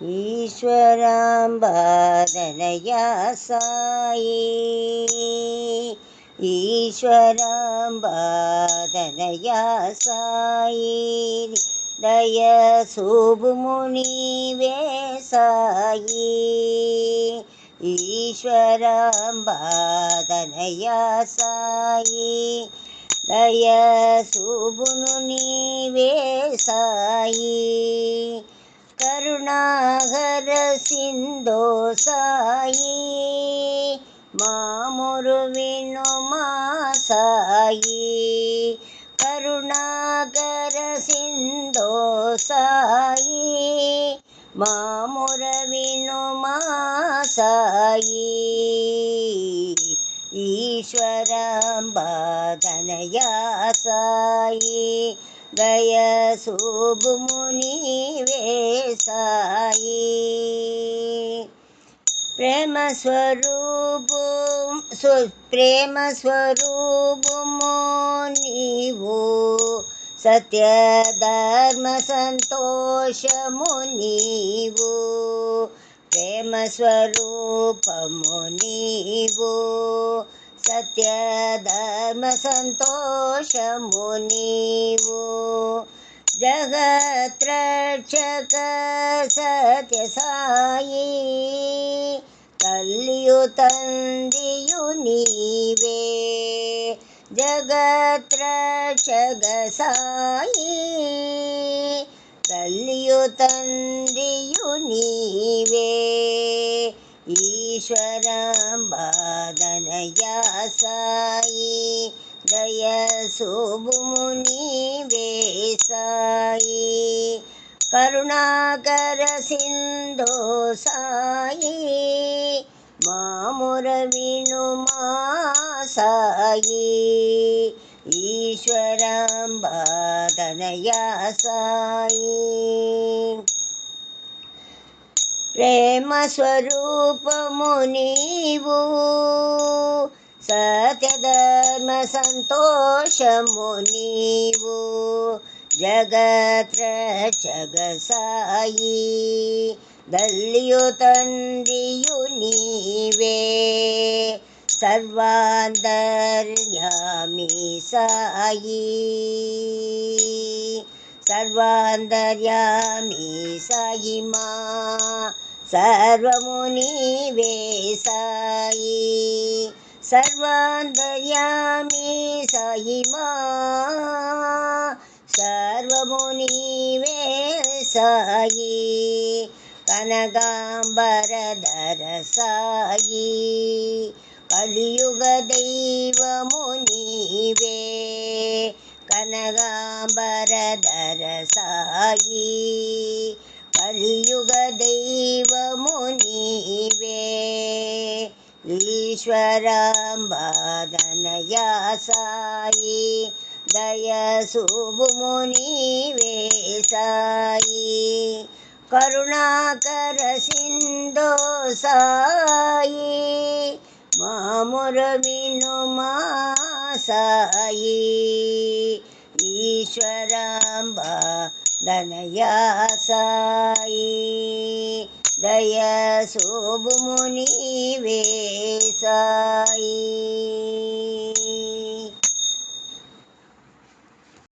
ఈశ్వరాంబాదనయా సాయి ఈశ్వరాంబాదనయా సాయి దయ శుభమునివే సాయి ఈశ్వరాంబాదనయా సాయి దయ శుభమునివే సాయి కరుణాకర సింధో సాయి మామురు వినుమా సాయి కరుణాకర సింధో సాయి మాముర వినుమా సాయి ఈశ్వరాంబాదనయా సాయి దయ శుభమునివే సాయి ప్రేమ స్వరూపము నీవు సత్య ధర్మ సంతోషము నీవు ప్రేమ స్వరూపము నీవు సత్య ధర్మ సంతోషము నీవు జగత్రక్షక సత్య సాయి తల్లియు తండ్రియు నీవే జగత్రక్షక సాయి తల్లియు తండ్రియు నీవే ఈశ్వరాంబాదనయా సాయి దయ శుభమునివే సాయి కరుణాకర సింధో సాయి మాముర వినుమా సాయి ఈశ్వరాంబాదనయా సాయి ప్రేమ స్వరూపము నీవు సత్యధర్మ సంతోషము నీవు జగత్రక్షక సాయి దల్లియు తండ్రియు నీవే సర్వాంతర్యామి సాయి సర్వాంతర్యామి సాయి మా సర్వము నీవే సాయి సర్వాంతర్యామి సాయి మా సర్వము నీవే సాయి కనకాంబరధర సాయి కలియుగ దైవము నీవే కనకాంబరధర సాయి కలియుగ దైవము నీవే ఈశ్వరాంబాదనయా సాయి దయ శుభమునివే సాయి కరుణాకర సింధో సాయి మాముర వినుమా సాయి ఈశ్వరాంబాదనయా సాయి దయ శుభమునివే సాయి